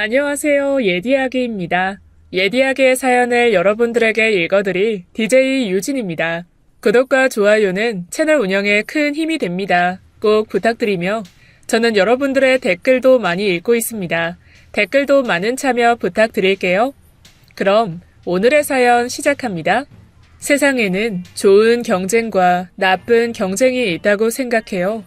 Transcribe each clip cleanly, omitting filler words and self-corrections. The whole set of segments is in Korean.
안녕하세요. 예디아기입니다. 예디아기의 사연을 여러분들에게 읽어드릴 DJ 유진입니다. 구독과 좋아요는 채널 운영에 큰 힘이 됩니다. 꼭 부탁드리며 저는 여러분들의 댓글도 많이 읽고 있습니다. 댓글도 많은 참여 부탁드릴게요. 그럼 오늘의 사연 시작합니다. 세상에는 좋은 경쟁과 나쁜 경쟁이 있다고 생각해요.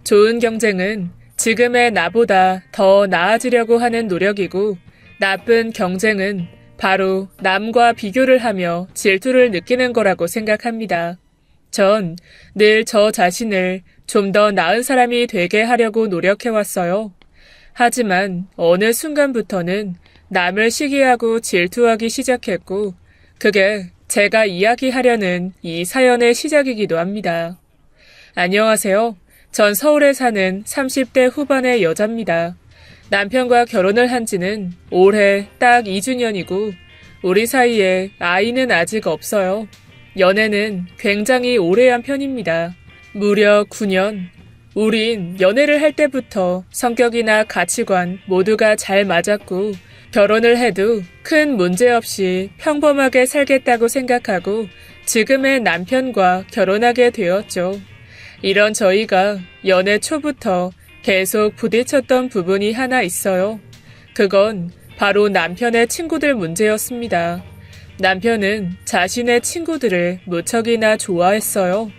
좋은 경쟁은 지금의 나보다 더 나아지려고 하는 노력이고, 나쁜 경쟁은 바로 남과 비교를 하며 질투를 느끼는 거라고 생각합니다. 전 늘 저 자신을 좀 더 나은 사람이 되게 하려고 노력해왔어요. 하지만 어느 순간부터는 남을 시기하고 질투하기 시작했고, 그게 제가 이야기하려는 이 사연의 시작이기도 합니다. 안녕하세요. 전 서울에 사는 30대 후반의 여자입니다. 남편과 결혼을 한 지는 올해 딱 2주년이고 우리 사이에 아이는 아직 없어요. 연애는 굉장히 오래 한 편입니다. 무려 9년. 우린 연애를 할 때부터 성격이나 가치관 모두가 잘 맞았고 결혼을 해도 큰 문제 없이 평범하게 살겠다고 생각하고 지금의 남편과 결혼하게 되었죠. 이런 저희가 연애 초부터 계속 부딪혔던 부분이 하나 있어요. 그건 바로 남편의 친구들 문제였습니다. 남편은 자신의 친구들을 무척이나 좋아했어요.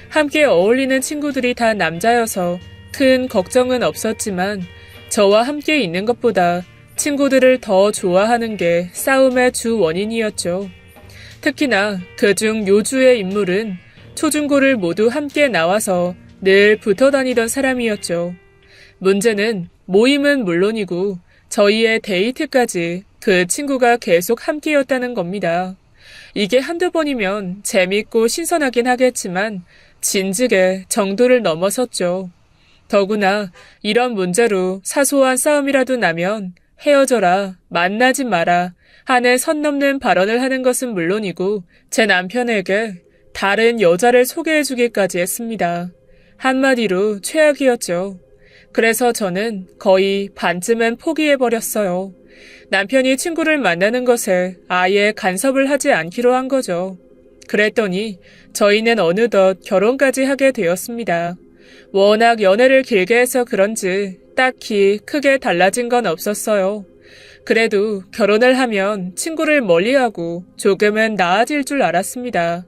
함께 어울리는 친구들이 다 남자여서 큰 걱정은 없었지만 저와 함께 있는 것보다 친구들을 더 좋아하는 게 싸움의 주 원인이었죠. 특히나 그중 요주의 인물은 초중고를 모두 함께 나와서 늘 붙어 다니던 사람이었죠. 문제는 모임은 물론이고 저희의 데이트까지 그 친구가 계속 함께였다는 겁니다. 이게 한두 번이면 재밌고 신선하긴 하겠지만 진즉에 정도를 넘어섰죠. 더구나 이런 문제로 사소한 싸움이라도 나면 헤어져라, 만나지 마라 하는 선 넘는 발언을 하는 것은 물론이고 제 남편에게 다른 여자를 소개해주기까지 했습니다. 한마디로 최악이었죠. 그래서 저는 거의 반쯤은 포기해버렸어요. 남편이 친구를 만나는 것에 아예 간섭을 하지 않기로 한 거죠. 그랬더니 저희는 어느덧 결혼까지 하게 되었습니다. 워낙 연애를 길게 해서 그런지 딱히 크게 달라진 건 없었어요. 그래도 결혼을 하면 친구를 멀리하고 조금은 나아질 줄 알았습니다.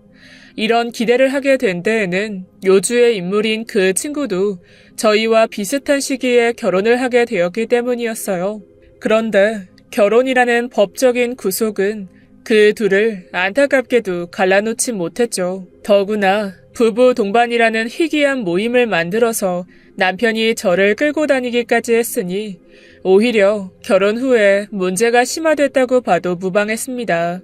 이런 기대를 하게 된 데에는 요주의 인물인 그 친구도 저희와 비슷한 시기에 결혼을 하게 되었기 때문이었어요. 그런데 결혼이라는 법적인 구속은 그 둘을 안타깝게도 갈라놓지 못했죠. 더구나 부부 동반이라는 희귀한 모임을 만들어서 남편이 저를 끌고 다니기까지 했으니 오히려 결혼 후에 문제가 심화됐다고 봐도 무방했습니다.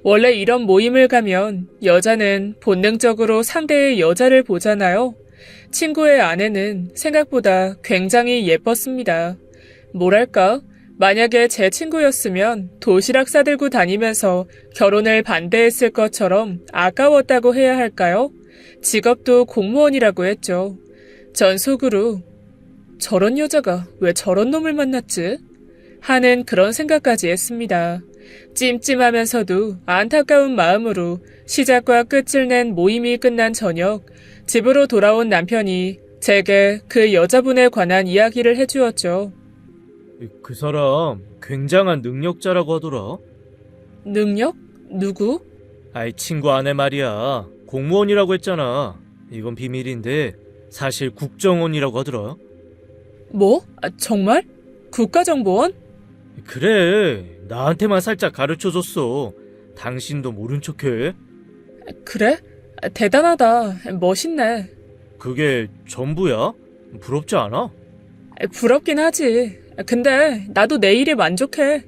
원래 이런 모임을 가면 여자는 본능적으로 상대의 여자를 보잖아요. 친구의 아내는 생각보다 굉장히 예뻤습니다. 뭐랄까? 만약에 제 친구였으면 도시락 싸들고 다니면서 결혼을 반대했을 것처럼 아까웠다고 해야 할까요? 직업도 공무원이라고 했죠. 전 속으로 저런 여자가 왜 저런 놈을 만났지? 하는 그런 생각까지 했습니다. 찜찜하면서도 안타까운 마음으로 시작과 끝을 낸 모임이 끝난 저녁, 집으로 돌아온 남편이 제게 그 여자분에 관한 이야기를 해주었죠. 그 사람 굉장한 능력자라고 하더라. 능력? 누구? 아이, 친구 아내 말이야. 공무원이라고 했잖아. 이건 비밀인데 사실 국정원이라고 하더라. 뭐? 정말? 국가정보원? 그래, 나한테만 살짝 가르쳐줬어. 당신도 모른 척해. 그래? 대단하다. 멋있네. 그게 전부야? 부럽지 않아? 부럽긴 하지. 근데 나도 내 일에 만족해.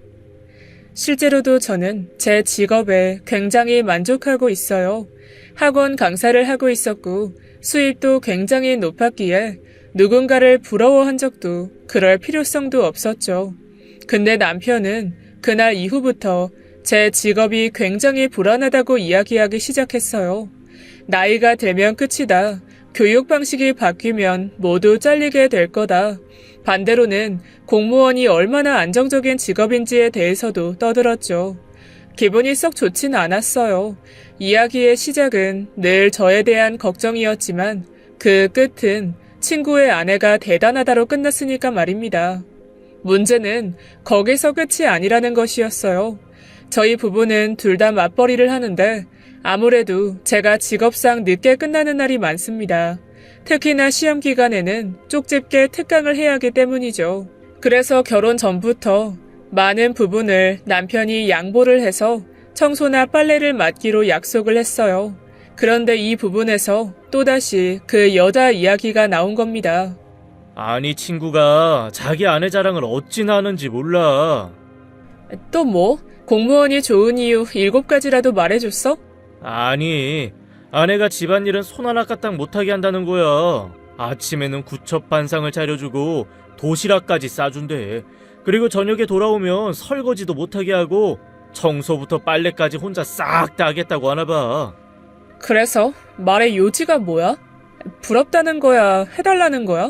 실제로도 저는 제 직업에 굉장히 만족하고 있어요. 학원 강사를 하고 있었고 수입도 굉장히 높았기에 누군가를 부러워한 적도 그럴 필요성도 없었죠. 근데 남편은 그날 이후부터 제 직업이 굉장히 불안하다고 이야기하기 시작했어요. 나이가 들면 끝이다. 교육 방식이 바뀌면 모두 잘리게 될 거다. 반대로는 공무원이 얼마나 안정적인 직업인지에 대해서도 떠들었죠. 기분이 썩 좋진 않았어요. 이야기의 시작은 늘 저에 대한 걱정이었지만 그 끝은 친구의 아내가 대단하다로 끝났으니까 말입니다. 문제는 거기서 끝이 아니라는 것이었어요. 저희 부부는 둘 다 맞벌이를 하는데 아무래도 제가 직업상 늦게 끝나는 날이 많습니다. 특히나 시험 기간에는 쪽집게 특강을 해야 하기 때문이죠. 그래서 결혼 전부터 많은 부분을 남편이 양보를 해서 청소나 빨래를 맡기로 약속을 했어요. 그런데 이 부분에서 또다시 그 여자 이야기가 나온 겁니다. 아니, 친구가 자기 아내 자랑을 어찌나 하는지 몰라. 또 뭐? 공무원이 좋은 이유 7가지라도 말해줬어? 아니, 아내가 집안일은 손 하나 까딱 못하게 한다는 거야. 아침에는 구첩반상을 차려주고 도시락까지 싸준대. 그리고 저녁에 돌아오면 설거지도 못하게 하고 청소부터 빨래까지 혼자 싹 다 하겠다고 하나 봐. 그래서 말의 요지가 뭐야? 부럽다는 거야? 해달라는 거야?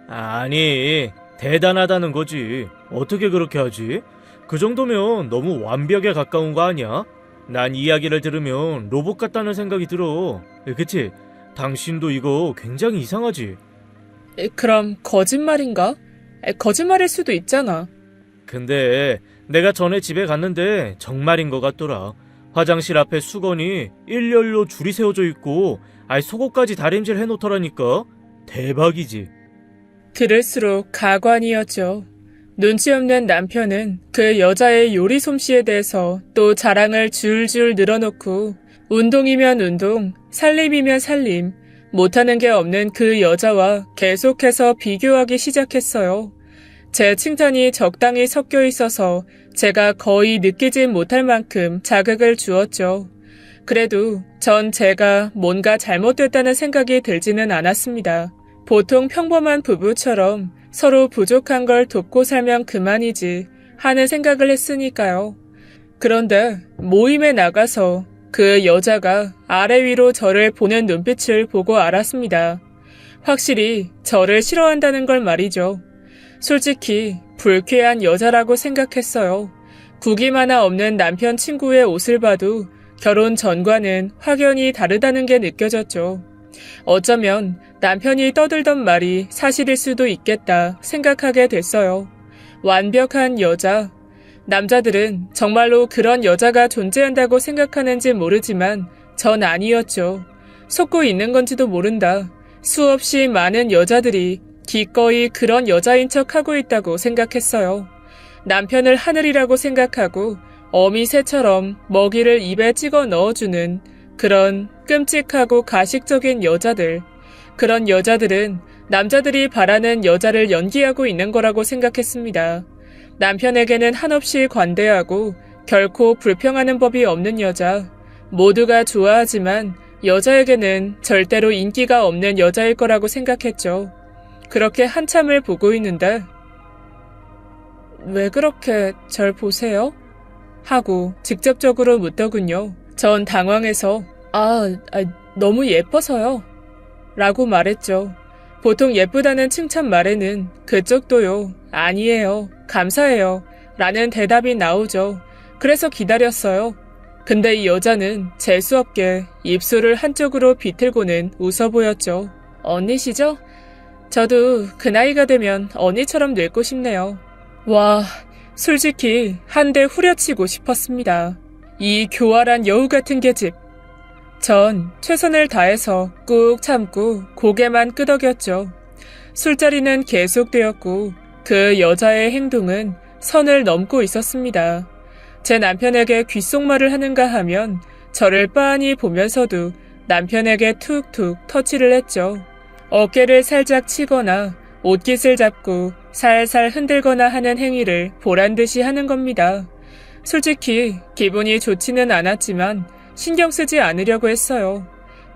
아니, 대단하다는 거지. 어떻게 그렇게 하지? 그 정도면 너무 완벽에 가까운 거 아니야? 난 이야기를 들으면 로봇 같다는 생각이 들어. 그치? 당신도 이거 굉장히 이상하지? 그럼 거짓말인가? 거짓말일 수도 있잖아. 근데 내가 전에 집에 갔는데 정말인 것 같더라. 화장실 앞에 수건이 일렬로 줄이 세워져 있고 아예 속옷까지 다림질 해놓더라니까. 대박이지. 들을수록 가관이었죠. 눈치 없는 남편은 그 여자의 요리 솜씨에 대해서 또 자랑을 줄줄 늘어놓고 운동이면 운동, 살림이면 살림, 못하는 게 없는 그 여자와 계속해서 비교하기 시작했어요. 제 칭찬이 적당히 섞여 있어서 제가 거의 느끼지 못할 만큼 자극을 주었죠. 그래도 전 제가 뭔가 잘못됐다는 생각이 들지는 않았습니다. 보통 평범한 부부처럼 서로 부족한 걸 돕고 살면 그만이지 하는 생각을 했으니까요. 그런데 모임에 나가서 그 여자가 아래 위로 저를 보는 눈빛을 보고 알았습니다. 확실히 저를 싫어한다는 걸 말이죠. 솔직히 불쾌한 여자라고 생각했어요. 국임 하나 없는 남편 친구의 옷을 봐도 결혼 전과는 확연히 다르다는 게 느껴졌죠. 어쩌면 남편이 떠들던 말이 사실일 수도 있겠다 생각하게 됐어요. 완벽한 여자. 남자들은 정말로 그런 여자가 존재한다고 생각하는지 모르지만 전 아니었죠. 속고 있는 건지도 모른다. 수없이 많은 여자들이 기꺼이 그런 여자인 척 하고 있다고 생각했어요. 남편을 하늘이라고 생각하고 어미새처럼 먹이를 입에 찍어 넣어주는 그런 끔찍하고 가식적인 여자들. 그런 여자들은 남자들이 바라는 여자를 연기하고 있는 거라고 생각했습니다. 남편에게는 한없이 관대하고 결코 불평하는 법이 없는 여자. 모두가 좋아하지만 여자에게는 절대로 인기가 없는 여자일 거라고 생각했죠. 그렇게 한참을 보고 있는데 왜 그렇게 절 보세요? 하고 직접적으로 묻더군요. 전 당황해서 너무 예뻐서요. 라고 말했죠. 보통 예쁘다는 칭찬 말에는 그쪽도요. 아니에요. 감사해요. 라는 대답이 나오죠. 그래서 기다렸어요. 근데 이 여자는 재수없게 입술을 한쪽으로 비틀고는 웃어 보였죠. 언니시죠? 저도 그 나이가 되면 언니처럼 늙고 싶네요. 와, 솔직히 한 대 후려치고 싶었습니다. 이 교활한 여우 같은 계집. 전 최선을 다해서 꾹 참고 고개만 끄덕였죠. 술자리는 계속되었고 그 여자의 행동은 선을 넘고 있었습니다. 제 남편에게 귓속말을 하는가 하면 저를 빤히 보면서도 남편에게 툭툭 터치를 했죠. 어깨를 살짝 치거나 옷깃을 잡고 살살 흔들거나 하는 행위를 보란듯이 하는 겁니다. 솔직히 기분이 좋지는 않았지만 신경 쓰지 않으려고 했어요.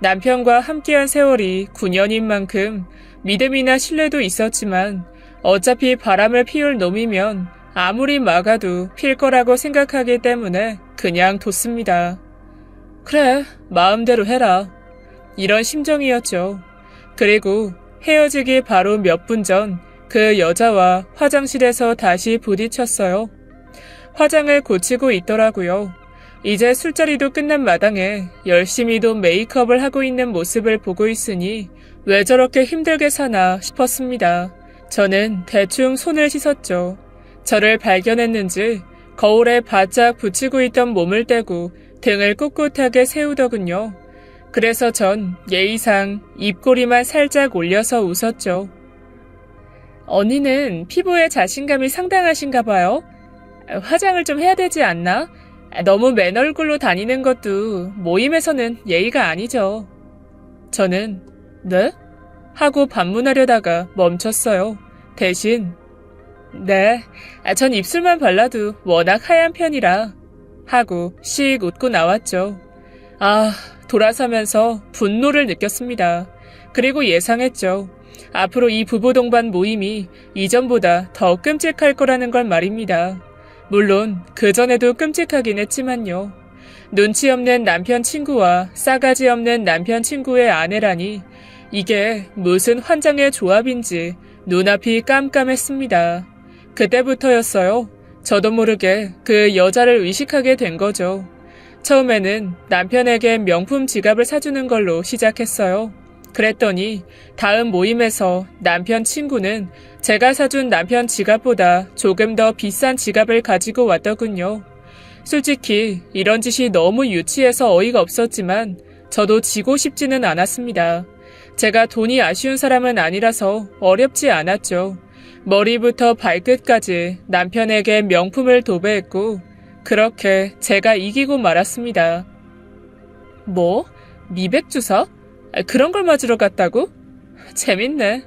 남편과 함께한 세월이 9년인 만큼 믿음이나 신뢰도 있었지만 어차피 바람을 피울 놈이면 아무리 막아도 필 거라고 생각하기 때문에 그냥 뒀습니다. 그래, 마음대로 해라. 이런 심정이었죠. 그리고 헤어지기 바로 몇 분 전 그 여자와 화장실에서 다시 부딪혔어요. 화장을 고치고 있더라고요. 이제 술자리도 끝난 마당에 열심히도 메이크업을 하고 있는 모습을 보고 있으니 왜 저렇게 힘들게 사나 싶었습니다. 저는 대충 손을 씻었죠. 저를 발견했는지 거울에 바짝 붙이고 있던 몸을 떼고 등을 꿋꿋하게 세우더군요. 그래서 전 예의상 입꼬리만 살짝 올려서 웃었죠. 언니는 피부에 자신감이 상당하신가 봐요. 화장을 좀 해야 되지 않나? 너무 맨 얼굴로 다니는 것도 모임에서는 예의가 아니죠. 저는 네? 하고 반문하려다가 멈췄어요. 대신 네, 전 입술만 발라도 워낙 하얀 편이라 하고 씩 웃고 나왔죠. 돌아서면서 분노를 느꼈습니다. 그리고 예상했죠. 앞으로 이 부부 동반 모임이 이전보다 더 끔찍할 거라는 걸 말입니다. 물론 그전에도 끔찍하긴 했지만요. 눈치 없는 남편 친구와 싸가지 없는 남편 친구의 아내라니 이게 무슨 환장의 조합인지 눈앞이 깜깜했습니다. 그때부터였어요. 저도 모르게 그 여자를 의식하게 된 거죠. 처음에는 남편에게 명품 지갑을 사주는 걸로 시작했어요. 그랬더니 다음 모임에서 남편 친구는 제가 사준 남편 지갑보다 조금 더 비싼 지갑을 가지고 왔더군요. 솔직히 이런 짓이 너무 유치해서 어이가 없었지만 저도 지고 싶지는 않았습니다. 제가 돈이 아쉬운 사람은 아니라서 어렵지 않았죠. 머리부터 발끝까지 남편에게 명품을 도배했고 그렇게 제가 이기고 말았습니다. 뭐? 미백 주사? 그런 걸 맞으러 갔다고? 재밌네.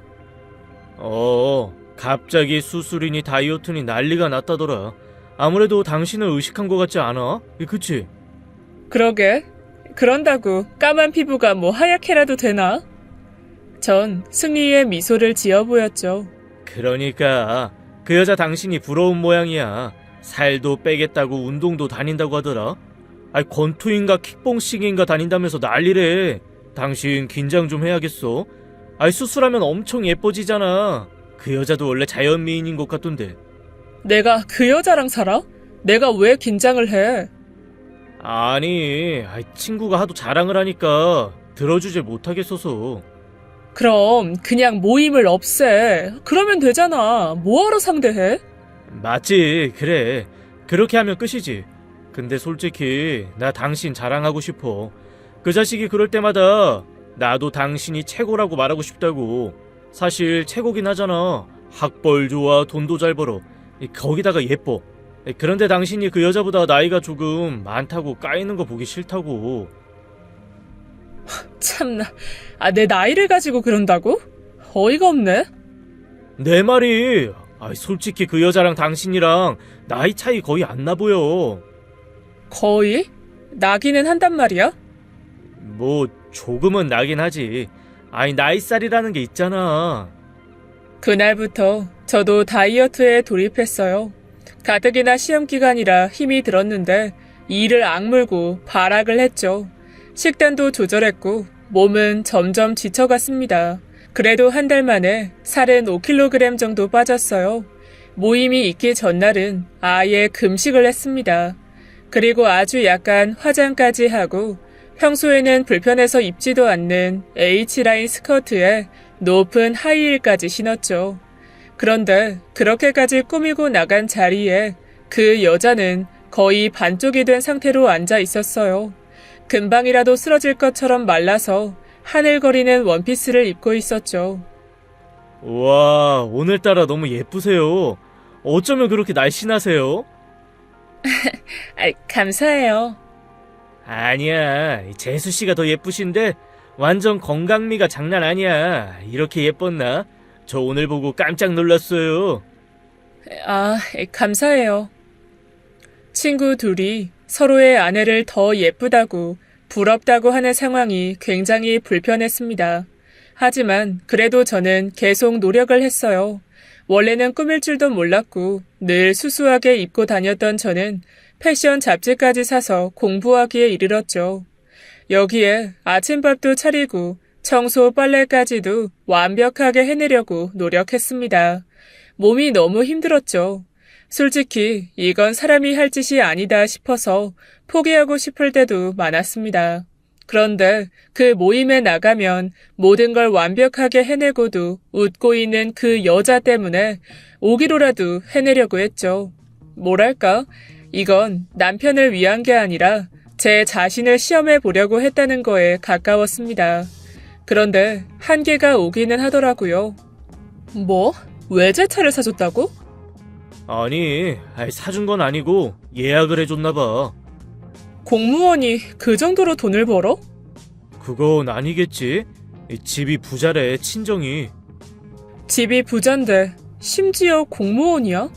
갑자기 수술이니 다이어트니 난리가 났다더라. 아무래도 당신을 의식한 것 같지 않아? 그치? 그러게. 그런다고 까만 피부가 뭐 하얗게라도 되나? 전 승리의 미소를 지어 보였죠. 그러니까 그 여자 당신이 부러운 모양이야. 살도 빼겠다고 운동도 다닌다고 하더라. 권투인가 킥복싱인가 다닌다면서 난리래. 당신 긴장 좀 해야겠어. 수술하면 엄청 예뻐지잖아. 그 여자도 원래 자연미인인 것 같던데. 내가 그 여자랑 살아? 내가 왜 긴장을 해? 아니, 친구가 하도 자랑을 하니까 들어주질 못하겠어서. 그럼 그냥 모임을 없애. 그러면 되잖아. 뭐하러 상대해? 맞지, 그래. 그렇게 하면 끝이지. 근데 솔직히 나 당신 자랑하고 싶어. 그 자식이 그럴 때마다 나도 당신이 최고라고 말하고 싶다고. 사실 최고긴 하잖아. 학벌 좋아, 돈도 잘 벌어. 거기다가 예뻐. 그런데 당신이 그 여자보다 나이가 조금 많다고 까이는 거 보기 싫다고. 참나. 내 나이를 가지고 그런다고? 어이가 없네. 내 말이 솔직히 그 여자랑 당신이랑 나이 차이 거의 안 나 보여. 거의? 나기는 한단 말이야? 뭐 조금은 나긴 하지. 나이살이라는 게 있잖아. 그날부터 저도 다이어트에 돌입했어요. 가뜩이나 시험 기간이라 힘이 들었는데 이를 악물고 발악을 했죠. 식단도 조절했고 몸은 점점 지쳐갔습니다. 그래도 한 달 만에 살은 5kg 정도 빠졌어요. 모임이 있기 전날은 아예 금식을 했습니다. 그리고 아주 약간 화장까지 하고 평소에는 불편해서 입지도 않는 H라인 스커트에 높은 하이힐까지 신었죠. 그런데 그렇게까지 꾸미고 나간 자리에 그 여자는 거의 반쪽이 된 상태로 앉아 있었어요. 금방이라도 쓰러질 것처럼 말라서 하늘거리는 원피스를 입고 있었죠. 와, 오늘따라 너무 예쁘세요. 어쩌면 그렇게 날씬하세요? 감사해요. 아니야, 재수씨가 더 예쁘신데 완전 건강미가 장난 아니야. 이렇게 예뻤나? 저 오늘 보고 깜짝 놀랐어요. 감사해요. 친구 둘이 서로의 아내를 더 예쁘다고 부럽다고 하는 상황이 굉장히 불편했습니다. 하지만 그래도 저는 계속 노력을 했어요. 원래는 꾸밀 줄도 몰랐고 늘 수수하게 입고 다녔던 저는 패션 잡지까지 사서 공부하기에 이르렀죠. 여기에 아침밥도 차리고 청소 빨래까지도 완벽하게 해내려고 노력했습니다. 몸이 너무 힘들었죠. 솔직히 이건 사람이 할 짓이 아니다 싶어서 포기하고 싶을 때도 많았습니다. 그런데 그 모임에 나가면 모든 걸 완벽하게 해내고도 웃고 있는 그 여자 때문에 오기로라도 해내려고 했죠. 뭐랄까? 이건 남편을 위한 게 아니라 제 자신을 시험해 보려고 했다는 거에 가까웠습니다. 그런데 한계가 오기는 하더라고요. 뭐? 외제차를 사줬다고? 아니, 사준 건 아니고 예약을 해줬나 봐. 공무원이 그 정도로 돈을 벌어? 그건 아니겠지. 이 집이 부자래, 친정이. 집이 부잔데 심지어 공무원이야?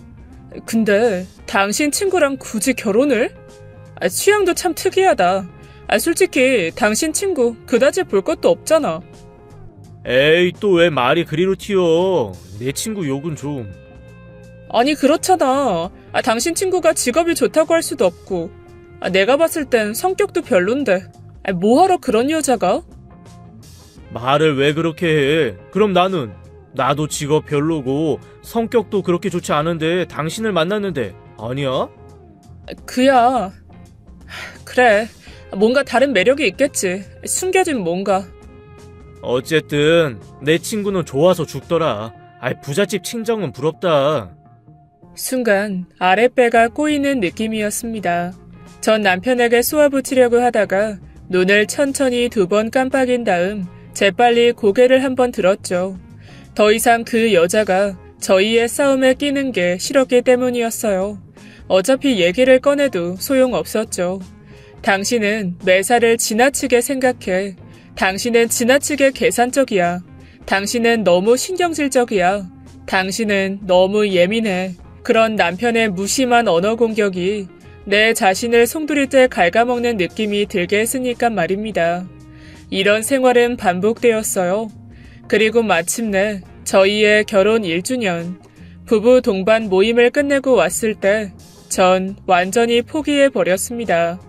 근데 당신 친구랑 굳이 결혼을? 취향도 참 특이하다. 솔직히 당신 친구 그다지 볼 것도 없잖아. 에이, 또 왜 말이 그리로 튀어. 내 친구 욕은 좀. 아니 그렇잖아. 당신 친구가 직업이 좋다고 할 수도 없고 내가 봤을 땐 성격도 별론데 뭐하러 그런 여자가? 말을 왜 그렇게 해? 그럼 나도 직업 별로고 성격도 그렇게 좋지 않은데 당신을 만났는데 아니야? 그야. 그래. 뭔가 다른 매력이 있겠지. 숨겨진 뭔가. 어쨌든 내 친구는 좋아서 죽더라. 부잣집 친정은 부럽다. 순간 아랫배가 꼬이는 느낌이었습니다. 전 남편에게 쏘아붙이려고 하다가 눈을 천천히 2번 깜빡인 다음 재빨리 고개를 한번 들었죠. 더 이상 그 여자가 저희의 싸움에 끼는 게 싫었기 때문이었어요. 어차피 얘기를 꺼내도 소용없었죠. 당신은 매사를 지나치게 생각해. 당신은 지나치게 계산적이야. 당신은 너무 신경질적이야. 당신은 너무 예민해. 그런 남편의 무심한 언어 공격이 내 자신을 송두리째 갉아먹는 느낌이 들게 했으니까 말입니다. 이런 생활은 반복되었어요. 그리고 마침내 저희의 결혼 1주년, 부부 동반 모임을 끝내고 왔을 때 전 완전히 포기해버렸습니다.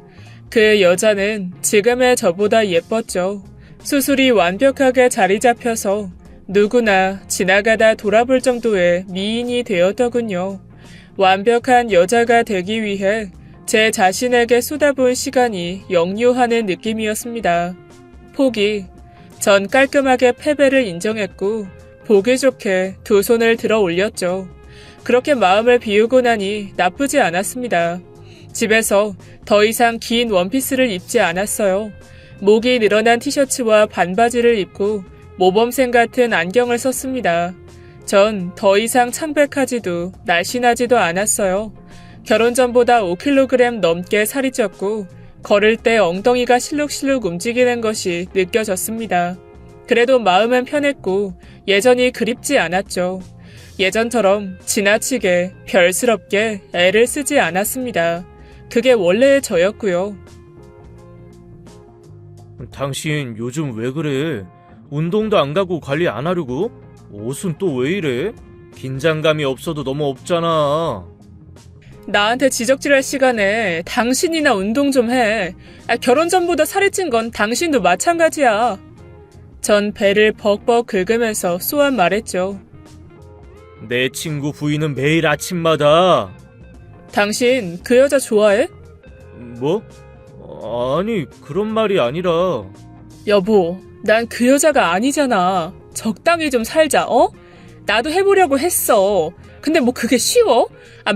그 여자는 지금의 저보다 예뻤죠. 수술이 완벽하게 자리 잡혀서 누구나 지나가다 돌아볼 정도의 미인이 되었더군요. 완벽한 여자가 되기 위해 제 자신에게 쏟아부은 시간이 역류하는 느낌이었습니다. 포기. 전 깔끔하게 패배를 인정했고 보기 좋게 2손을 들어 올렸죠. 그렇게 마음을 비우고 나니 나쁘지 않았습니다. 집에서 더 이상 긴 원피스를 입지 않았어요. 목이 늘어난 티셔츠와 반바지를 입고 모범생 같은 안경을 썼습니다. 전 더 이상 창백하지도 날씬하지도 않았어요. 결혼 전보다 5kg 넘게 살이 쪘고 걸을 때 엉덩이가 실룩실룩 움직이는 것이 느껴졌습니다. 그래도 마음은 편했고 예전이 그립지 않았죠. 예전처럼 지나치게 별스럽게 애를 쓰지 않았습니다. 그게 원래의 저였고요. 당신 요즘 왜 그래? 운동도 안 가고 관리 안 하려고? 옷은 또 왜 이래? 긴장감이 없어도 너무 없잖아. 나한테 지적질할 시간에 당신이나 운동 좀 해. 결혼 전보다 살이 찐 건 당신도 마찬가지야. 전 배를 벅벅 긁으면서 쏘아 말했죠. 내 친구 부인은 매일 아침마다. 당신 그 여자 좋아해? 뭐? 아니, 그런 말이 아니라. 여보, 난 그 여자가 아니잖아. 적당히 좀 살자, 어? 나도 해보려고 했어. 근데 뭐 그게 쉬워?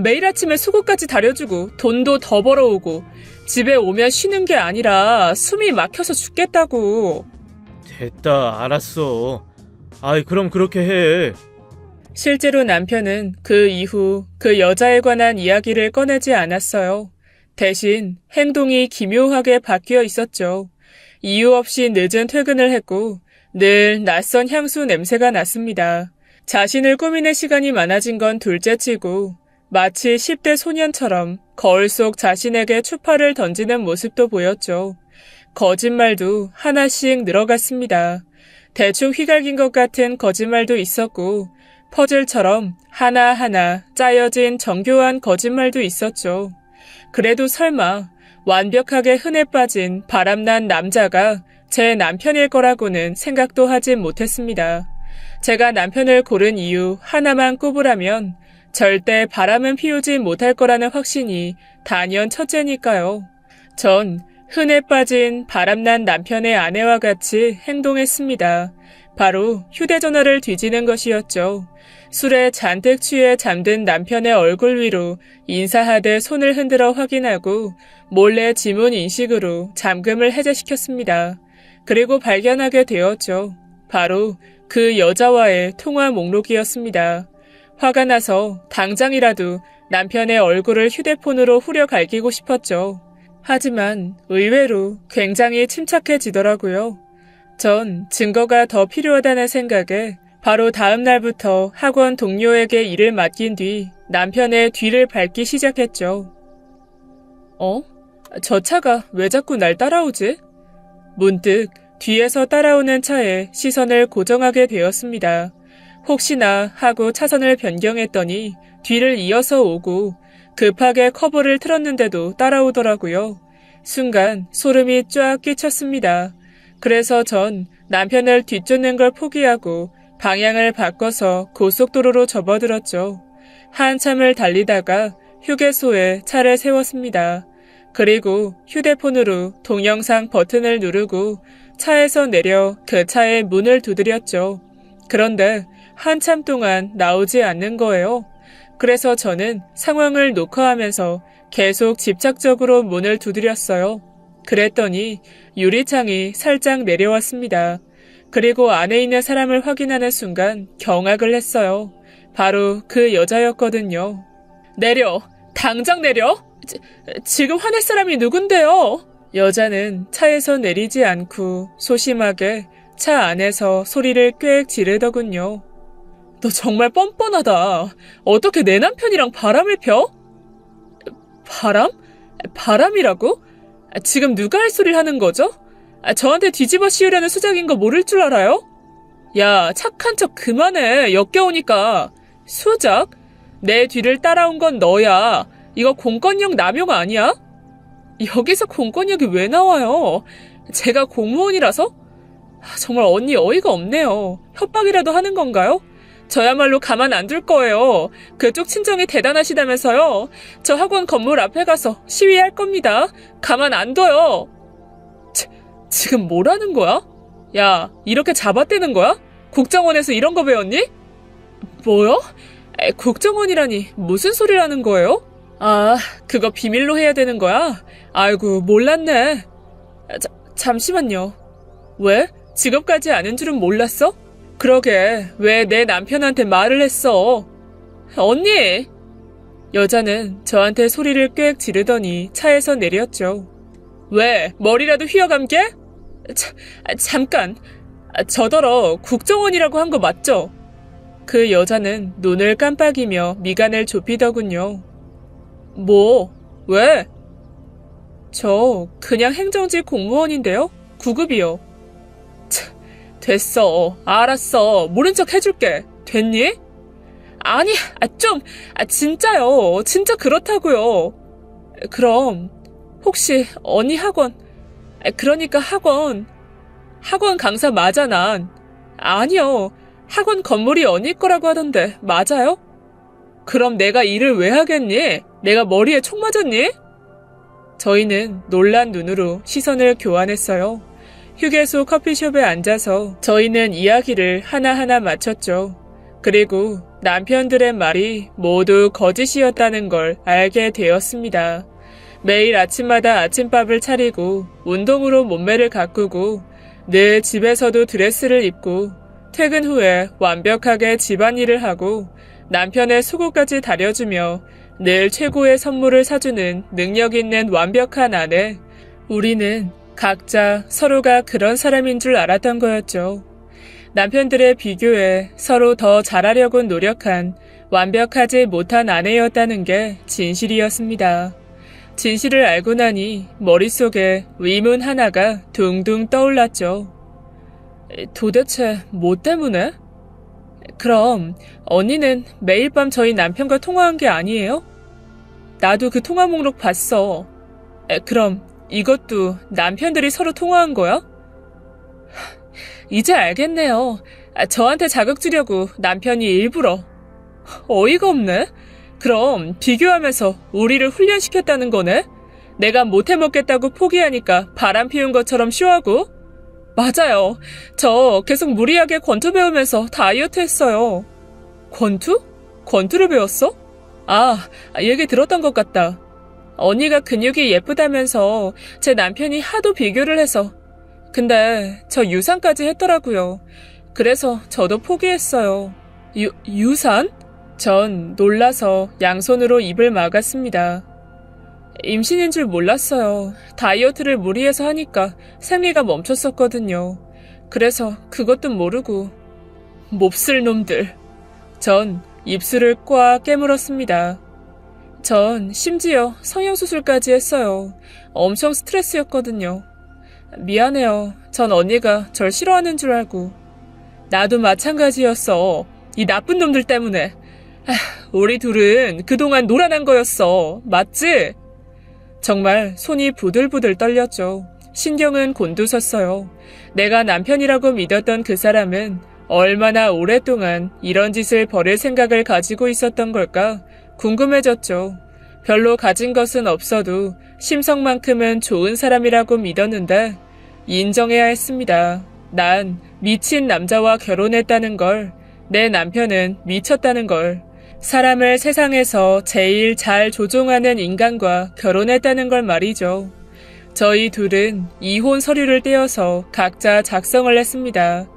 매일 아침에 속옷까지 다려주고 돈도 더 벌어오고 집에 오면 쉬는 게 아니라 숨이 막혀서 죽겠다고. 됐다, 알았어. 그럼 그렇게 해. 실제로 남편은 그 이후 그 여자에 관한 이야기를 꺼내지 않았어요. 대신 행동이 기묘하게 바뀌어 있었죠. 이유 없이 늦은 퇴근을 했고 늘 낯선 향수 냄새가 났습니다. 자신을 꾸미는 시간이 많아진 건 둘째치고 마치 10대 소년처럼 거울 속 자신에게 추파를 던지는 모습도 보였죠. 거짓말도 하나씩 늘어갔습니다. 대충 휘갈긴 것 같은 거짓말도 있었고 퍼즐처럼 하나하나 짜여진 정교한 거짓말도 있었죠. 그래도 설마 완벽하게 흔해 빠진 바람난 남자가 제 남편일 거라고는 생각도 하지 못했습니다. 제가 남편을 고른 이유 하나만 꼽으라면 절대 바람은 피우지 못할 거라는 확신이 단연 첫째니까요. 전 흔해 빠진 바람난 남편의 아내와 같이 행동했습니다. 바로 휴대전화를 뒤지는 것이었죠. 술에 잔뜩 취해 잠든 남편의 얼굴 위로 인사하듯 손을 흔들어 확인하고 몰래 지문 인식으로 잠금을 해제시켰습니다. 그리고 발견하게 되었죠. 바로 그 여자와의 통화 목록이었습니다. 화가 나서 당장이라도 남편의 얼굴을 휴대폰으로 후려갈기고 싶었죠. 하지만 의외로 굉장히 침착해지더라고요. 전 증거가 더 필요하다는 생각에 바로 다음 날부터 학원 동료에게 일을 맡긴 뒤 남편의 뒤를 밟기 시작했죠. 저 차가 왜 자꾸 날 따라오지? 문득 뒤에서 따라오는 차에 시선을 고정하게 되었습니다. 혹시나 하고 차선을 변경했더니 뒤를 이어서 오고 급하게 커브를 틀었는데도 따라오더라고요. 순간 소름이 쫙 끼쳤습니다. 그래서 전 남편을 뒤쫓는 걸 포기하고 방향을 바꿔서 고속도로로 접어들었죠. 한참을 달리다가 휴게소에 차를 세웠습니다. 그리고 휴대폰으로 동영상 버튼을 누르고 차에서 내려 그 차의 문을 두드렸죠. 그런데 한참 동안 나오지 않는 거예요. 그래서 저는 상황을 녹화하면서 계속 집착적으로 문을 두드렸어요. 그랬더니 유리창이 살짝 내려왔습니다. 그리고 안에 있는 사람을 확인하는 순간 경악을 했어요. 바로 그 여자였거든요. 내려! 당장 내려! 지금 화낼 사람이 누군데요? 여자는 차에서 내리지 않고 소심하게 차 안에서 소리를 꽥 지르더군요. 너 정말 뻔뻔하다. 어떻게 내 남편이랑 바람을 펴? 바람? 바람이라고? 지금 누가 할 소리를 하는 거죠? 저한테 뒤집어 씌우려는 수작인 거 모를 줄 알아요? 야, 착한 척 그만해. 역겨우니까. 수작? 내 뒤를 따라온 건 너야. 이거 공권력 남용 아니야? 여기서 공권력이 왜 나와요? 제가 공무원이라서? 정말 언니 어이가 없네요. 협박이라도 하는 건가요? 저야말로 가만 안 둘 거예요. 그쪽 친정이 대단하시다면서요. 저 학원 건물 앞에 가서 시위할 겁니다. 가만 안 둬요. 지금 뭐라는 거야? 야, 이렇게 잡아떼는 거야? 국정원에서 이런 거 배웠니? 뭐요? 국정원이라니 무슨 소리를 하는 거예요? 아, 그거 비밀로 해야 되는 거야? 아이고, 몰랐네. 잠시만요. 왜? 직업까지 아는 줄은 몰랐어? 그러게, 왜 내 남편한테 말을 했어? 언니! 여자는 저한테 소리를 꽥 지르더니 차에서 내렸죠. 왜? 머리라도 휘어감게? 잠깐. 저더러 국정원이라고 한 거 맞죠? 그 여자는 눈을 깜빡이며 미간을 좁히더군요. 뭐? 왜? 저 그냥 행정직 공무원인데요? 9급이요. 됐어. 알았어. 모른 척 해줄게. 됐니? 아니, 진짜요. 진짜 그렇다고요. 그럼 혹시 언니 학원, 그러니까 학원 강사 맞아 난. 아니요. 학원 건물이 언니 거라고 하던데 맞아요? 그럼 내가 일을 왜 하겠니? 내가 머리에 총 맞았니? 저희는 놀란 눈으로 시선을 교환했어요. 휴게소 커피숍에 앉아서 저희는 이야기를 하나하나 마쳤죠. 그리고 남편들의 말이 모두 거짓이었다는 걸 알게 되었습니다. 매일 아침마다 아침밥을 차리고 운동으로 몸매를 가꾸고 늘 집에서도 드레스를 입고 퇴근 후에 완벽하게 집안일을 하고 남편의 속옷까지 다려주며 늘 최고의 선물을 사주는 능력 있는 완벽한 아내. 우리는 각자 서로가 그런 사람인 줄 알았던 거였죠. 남편들의 비교에 서로 더 잘하려고 노력한 완벽하지 못한 아내였다는 게 진실이었습니다. 진실을 알고 나니 머릿속에 의문 하나가 둥둥 떠올랐죠. 도대체 뭐 때문에? 그럼 언니는 매일 밤 저희 남편과 통화한 게 아니에요? 나도 그 통화 목록 봤어. 그럼 이것도 남편들이 서로 통화한 거야? 이제 알겠네요. 저한테 자극 주려고 남편이 일부러. 어이가 없네. 그럼 비교하면서 우리를 훈련시켰다는 거네? 내가 못해 먹겠다고 포기하니까 바람 피운 것처럼 쇼하고? 맞아요. 저 계속 무리하게 권투 배우면서 다이어트 했어요. 권투? 권투를 배웠어? 얘기 들었던 것 같다. 언니가 근육이 예쁘다면서 제 남편이 하도 비교를 해서. 근데 저 유산까지 했더라고요. 그래서 저도 포기했어요. 유산? 전 놀라서 양손으로 입을 막았습니다. 임신인 줄 몰랐어요. 다이어트를 무리해서 하니까 생리가 멈췄었거든요. 그래서 그것도 모르고. 몹쓸 놈들. 전 입술을 꽉 깨물었습니다. 전 심지어 성형수술까지 했어요. 엄청 스트레스였거든요. 미안해요. 전 언니가 절 싫어하는 줄 알고. 나도 마찬가지였어. 이 나쁜 놈들 때문에. 우리 둘은 그동안 놀아난 거였어. 맞지? 정말 손이 부들부들 떨렸죠. 신경은 곤두섰어요. 내가 남편이라고 믿었던 그 사람은 얼마나 오랫동안 이런 짓을 벌일 생각을 가지고 있었던 걸까 궁금해졌죠. 별로 가진 것은 없어도 심성만큼은 좋은 사람이라고 믿었는데 인정해야 했습니다. 난 미친 남자와 결혼했다는 걸, 내 남편은 미쳤다는 걸, 사람을 세상에서 제일 잘 조종하는 인간과 결혼했다는 걸 말이죠. 저희 둘은 이혼 서류를 떼어서 각자 작성을 했습니다.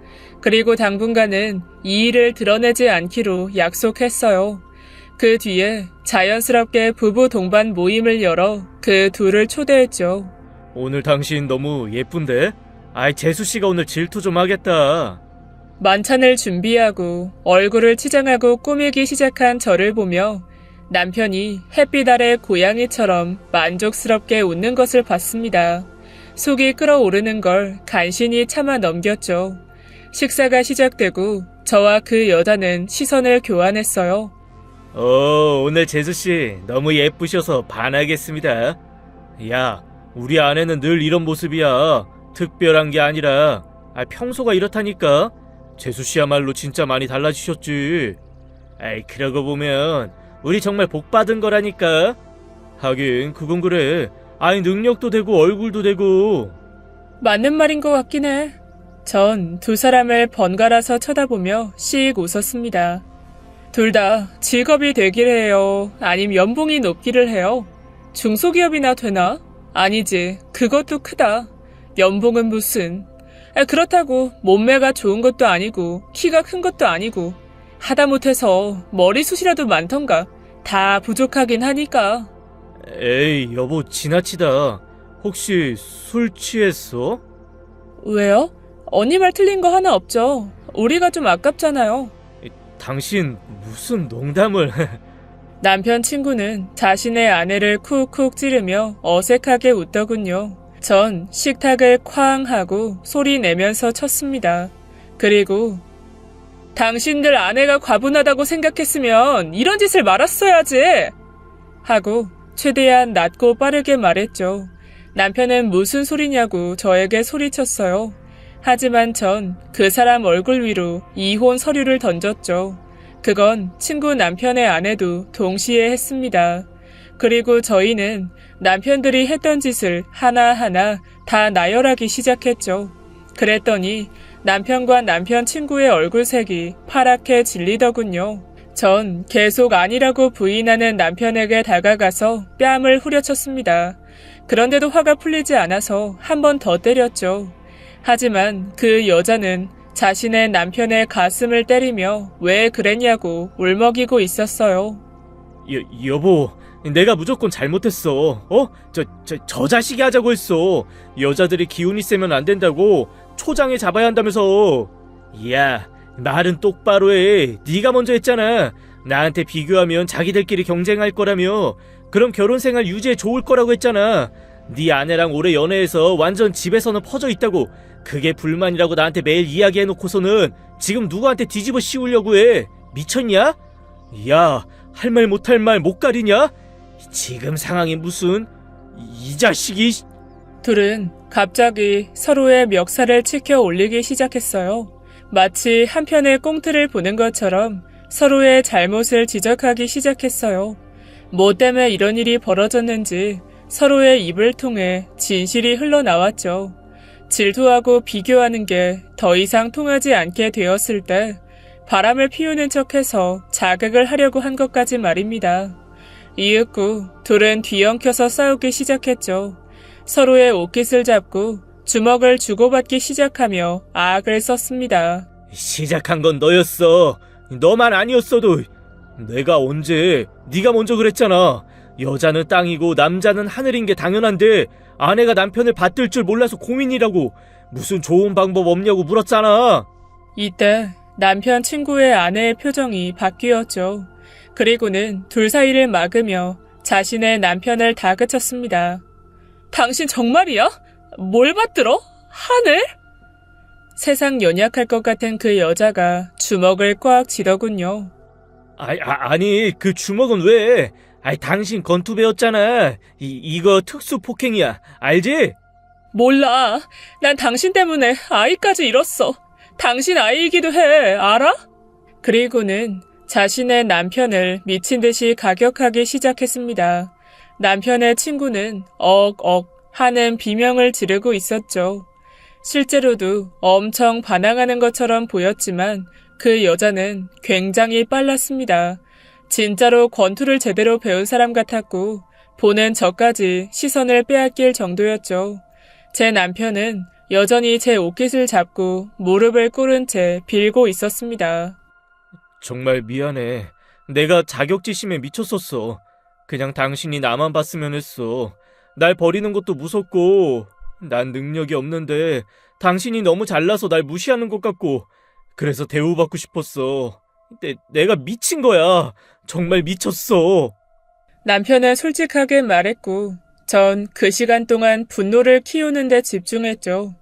그리고 당분간은 이 일을 드러내지 않기로 약속했어요. 그 뒤에 자연스럽게 부부 동반 모임을 열어 그 둘을 초대했죠. 오늘 당신 너무 예쁜데? 재수씨가 오늘 질투 좀 하겠다. 만찬을 준비하고 얼굴을 치장하고 꾸미기 시작한 저를 보며 남편이 햇빛 아래 고양이처럼 만족스럽게 웃는 것을 봤습니다. 속이 끓어오르는 걸 간신히 참아 넘겼죠. 식사가 시작되고 저와 그 여자는 시선을 교환했어요. 오늘 재수씨 너무 예쁘셔서 반하겠습니다. 야, 우리 아내는 늘 이런 모습이야. 특별한 게 아니라 평소가 이렇다니까. 재수씨야말로 진짜 많이 달라지셨지. 그러고 보면 우리 정말 복받은 거라니까. 하긴 그건 그래. 능력도 되고 얼굴도 되고. 맞는 말인 것 같긴 해. 전 두 사람을 번갈아서 쳐다보며 씩 웃었습니다. 둘 다 직업이 되기를 해요? 아님 연봉이 높기를 해요? 중소기업이나 되나? 아니지. 그것도 크다. 연봉은 무슨. 그렇다고 몸매가 좋은 것도 아니고 키가 큰 것도 아니고 하다못해서 머리숱이라도 많던가 다 부족하긴 하니까. 에이, 여보 지나치다. 혹시 술 취했어? 왜요? 언니 말 틀린 거 하나 없죠. 우리가 좀 아깝잖아요. 당신 무슨 농담을. 남편 친구는 자신의 아내를 쿡쿡 찌르며 어색하게 웃더군요. 전 식탁을 쾅 하고 소리 내면서 쳤습니다. 그리고 당신들 아내가 과분하다고 생각했으면 이런 짓을 말았어야지! 하고 최대한 낮고 빠르게 말했죠. 남편은 무슨 소리냐고 저에게 소리쳤어요. 하지만 전 그 사람 얼굴 위로 이혼 서류를 던졌죠. 그건 친구 남편의 아내도 동시에 했습니다. 그리고 저희는 남편들이 했던 짓을 하나하나 다 나열하기 시작했죠. 그랬더니 남편과 남편 친구의 얼굴색이 파랗게 질리더군요. 전 계속 아니라고 부인하는 남편에게 다가가서 뺨을 후려쳤습니다. 그런데도 화가 풀리지 않아서 한 번 더 때렸죠. 하지만 그 여자는 자신의 남편의 가슴을 때리며 왜 그랬냐고 울먹이고 있었어요. 여보, 내가 무조건 잘못했어. 저 자식이 하자고 했어. 여자들이 기운이 세면 안 된다고 초장에 잡아야 한다면서. 야, 말은 똑바로 해. 네가 먼저 했잖아. 나한테 비교하면 자기들끼리 경쟁할 거라며. 그럼 결혼생활 유지에 좋을 거라고 했잖아. 네 아내랑 오래 연애해서 완전 집에서는 퍼져 있다고. 그게 불만이라고 나한테 매일 이야기해놓고서는 지금 누구한테 뒤집어 씌우려고 해. 미쳤냐? 야, 할 말 못할 말 못 가리냐? 지금 상황이 무슨... 이 자식이... 둘은 갑자기 서로의 멱살을 치켜 올리기 시작했어요. 마치 한편의 꽁트를 보는 것처럼 서로의 잘못을 지적하기 시작했어요. 뭐 때문에 이런 일이 벌어졌는지 서로의 입을 통해 진실이 흘러나왔죠. 질투하고 비교하는 게 더 이상 통하지 않게 되었을 때 바람을 피우는 척해서 자극을 하려고 한 것까지 말입니다. 이윽고 둘은 뒤엉켜서 싸우기 시작했죠. 서로의 옷깃을 잡고 주먹을 주고받기 시작하며 악을 썼습니다. 시작한 건 너였어. 너만 아니었어도 내가 언제 네가 먼저 그랬잖아. 여자는 땅이고 남자는 하늘인 게 당연한데 아내가 남편을 받들 줄 몰라서 고민이라고 무슨 좋은 방법 없냐고 물었잖아. 이때 남편 친구의 아내의 표정이 바뀌었죠. 그리고는 둘 사이를 막으며 자신의 남편을 다그쳤습니다. 당신 정말이야? 뭘 받들어? 하늘? 세상 연약할 것 같은 그 여자가 주먹을 꽉 쥐더군요. 아니 그 주먹은 왜? 당신 건투배였잖아. 이거 특수 폭행이야. 알지? 몰라. 난 당신 때문에 아이까지 잃었어. 당신 아이이기도 해. 알아? 그리고는 자신의 남편을 미친 듯이 가격하기 시작했습니다. 남편의 친구는 억억 하는 비명을 지르고 있었죠. 실제로도 엄청 반항하는 것처럼 보였지만 그 여자는 굉장히 빨랐습니다. 진짜로 권투를 제대로 배운 사람 같았고 보는 저까지 시선을 빼앗길 정도였죠. 제 남편은 여전히 제 옷깃을 잡고 무릎을 꿇은 채 빌고 있었습니다. 정말 미안해. 내가 자격지심에 미쳤었어. 그냥 당신이 나만 봤으면 했어. 날 버리는 것도 무섭고 난 능력이 없는데 당신이 너무 잘나서 날 무시하는 것 같고 그래서 대우받고 싶었어. 내가 미친 거야. 정말 미쳤어. 남편은 솔직하게 말했고 전 그 시간 동안 분노를 키우는 데 집중했죠.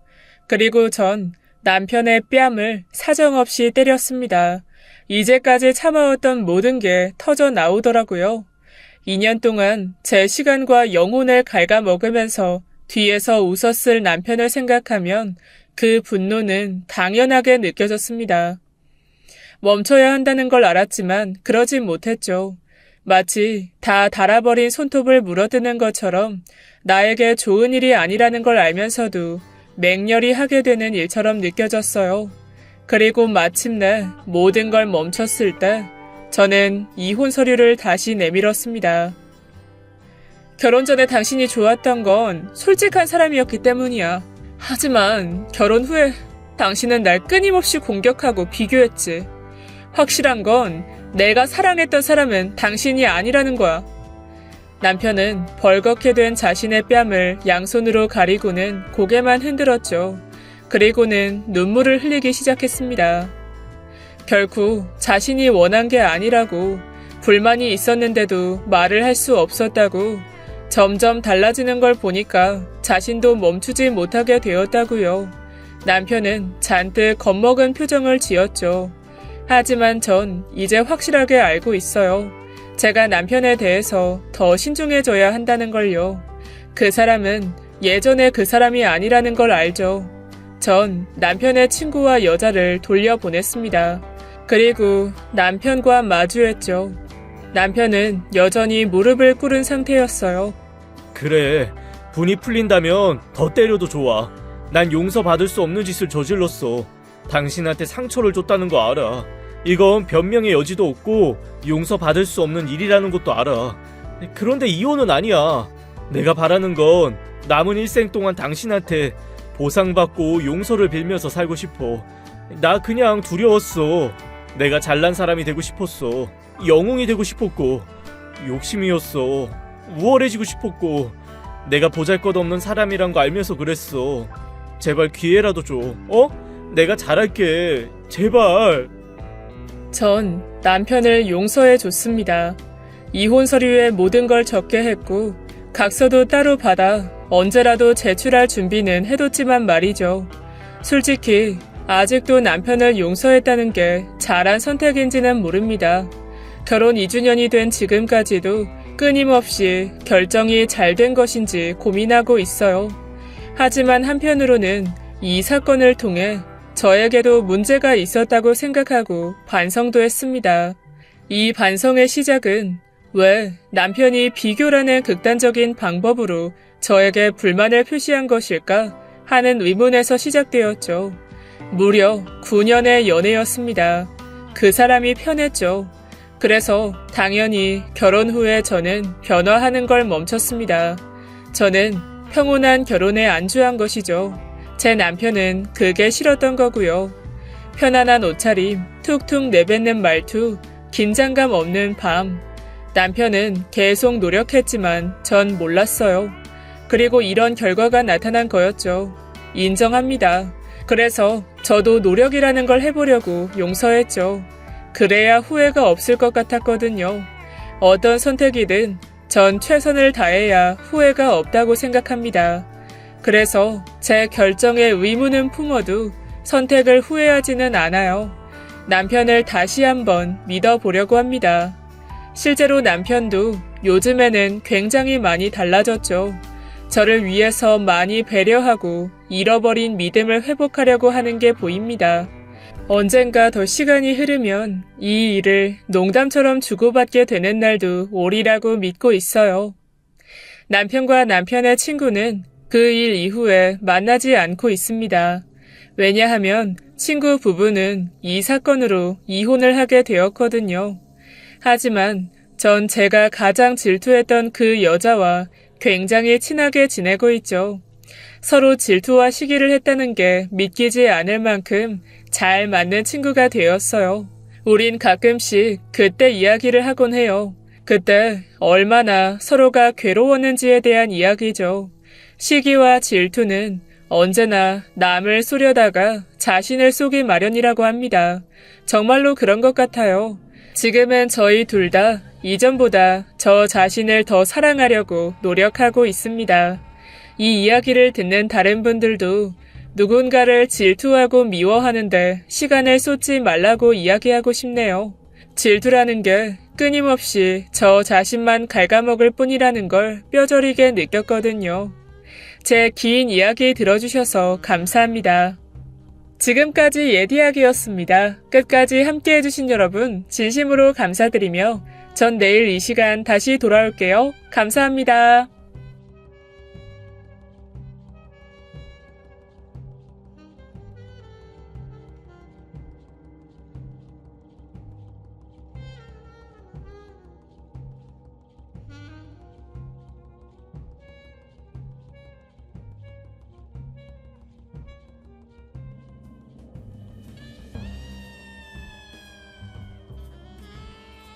그리고 전 남편의 뺨을 사정없이 때렸습니다. 이제까지 참아왔던 모든 게 터져 나오더라고요. 2년 동안 제 시간과 영혼을 갉아먹으면서 뒤에서 웃었을 남편을 생각하면 그 분노는 당연하게 느껴졌습니다. 멈춰야 한다는 걸 알았지만 그러진 못했죠. 마치 다 닳아버린 손톱을 물어뜯는 것처럼 나에게 좋은 일이 아니라는 걸 알면서도 맹렬히 하게 되는 일처럼 느껴졌어요. 그리고 마침내 모든 걸 멈췄을 때 저는 이혼 서류를 다시 내밀었습니다. 결혼 전에 당신이 좋았던 건 솔직한 사람이었기 때문이야. 하지만 결혼 후에 당신은 날 끊임없이 공격하고 비교했지. 확실한 건 내가 사랑했던 사람은 당신이 아니라는 거야. 남편은 벌겋게 된 자신의 뺨을 양손으로 가리고는 고개만 흔들었죠. 그리고는 눈물을 흘리기 시작했습니다. 결코 자신이 원한 게 아니라고, 불만이 있었는데도 말을 할 수 없었다고, 점점 달라지는 걸 보니까 자신도 멈추지 못하게 되었다고요. 남편은 잔뜩 겁먹은 표정을 지었죠. 하지만 전 이제 확실하게 알고 있어요. 제가 남편에 대해서 더 신중해져야 한다는 걸요. 그 사람은 예전의 그 사람이 아니라는 걸 알죠. 전 남편의 친구와 여자를 돌려보냈습니다. 그리고 남편과 마주했죠. 남편은 여전히 무릎을 꿇은 상태였어요. 그래, 분이 풀린다면 더 때려도 좋아. 난 용서받을 수 없는 짓을 저질렀어. 당신한테 상처를 줬다는 거 알아. 이건 변명의 여지도 없고 용서받을 수 없는 일이라는 것도 알아. 그런데 이혼은 아니야. 내가 바라는 건 남은 일생 동안 당신한테 보상받고 용서를 빌면서 살고 싶어. 나 그냥 두려웠어. 내가 잘난 사람이 되고 싶었어. 영웅이 되고 싶었고 욕심이었어. 우월해지고 싶었고 내가 보잘것없는 사람이란 거 알면서 그랬어. 제발 기회라도 줘. 내가 잘할게. 제발. 전 남편을 용서해 줬습니다. 이혼 서류에 모든 걸 적게 했고 각서도 따로 받아 언제라도 제출할 준비는 해뒀지만 말이죠. 솔직히 아직도 남편을 용서했다는 게 잘한 선택인지는 모릅니다. 결혼 2주년이 된 지금까지도 끊임없이 결정이 잘 된 것인지 고민하고 있어요. 하지만 한편으로는 이 사건을 통해 저에게도 문제가 있었다고 생각하고 반성도 했습니다. 이 반성의 시작은 왜 남편이 비교라는 극단적인 방법으로 저에게 불만을 표시한 것일까 하는 의문에서 시작되었죠. 무려 9년의 연애였습니다. 그 사람이 편했죠. 그래서 당연히 결혼 후에 저는 변화하는 걸 멈췄습니다. 저는 평온한 결혼에 안주한 것이죠. 제 남편은 그게 싫었던 거고요. 편안한 옷차림, 툭툭 내뱉는 말투, 긴장감 없는 밤. 남편은 계속 노력했지만 전 몰랐어요. 그리고 이런 결과가 나타난 거였죠. 인정합니다. 그래서 저도 노력이라는 걸 해보려고 용서했죠. 그래야 후회가 없을 것 같았거든요. 어떤 선택이든 전 최선을 다해야 후회가 없다고 생각합니다. 그래서 제 결정에 의문은 품어도 선택을 후회하지는 않아요. 남편을 다시 한번 믿어보려고 합니다. 실제로 남편도 요즘에는 굉장히 많이 달라졌죠. 저를 위해서 많이 배려하고 잃어버린 믿음을 회복하려고 하는 게 보입니다. 언젠가 더 시간이 흐르면 이 일을 농담처럼 주고받게 되는 날도 오리라고 믿고 있어요. 남편과 남편의 친구는 그 일 이후에 만나지 않고 있습니다. 왜냐하면 친구 부부는 이 사건으로 이혼을 하게 되었거든요. 하지만 전 제가 가장 질투했던 그 여자와 굉장히 친하게 지내고 있죠. 서로 질투와 시기를 했다는 게 믿기지 않을 만큼 잘 맞는 친구가 되었어요. 우린 가끔씩 그때 이야기를 하곤 해요. 그때 얼마나 서로가 괴로웠는지에 대한 이야기죠. 시기와 질투는 언제나 남을 쏘려다가 자신을 쏘기 마련이라고 합니다. 정말로 그런 것 같아요. 지금은 저희 둘 다 이전보다 저 자신을 더 사랑하려고 노력하고 있습니다. 이 이야기를 듣는 다른 분들도 누군가를 질투하고 미워하는데 시간을 쏟지 말라고 이야기하고 싶네요. 질투라는 게 끊임없이 저 자신만 갉아먹을 뿐이라는 걸 뼈저리게 느꼈거든요. 제 긴 이야기 들어주셔서 감사합니다. 지금까지 예디야기였습니다. 끝까지 함께해주신 여러분 진심으로 감사드리며 전 내일 이 시간 다시 돌아올게요. 감사합니다.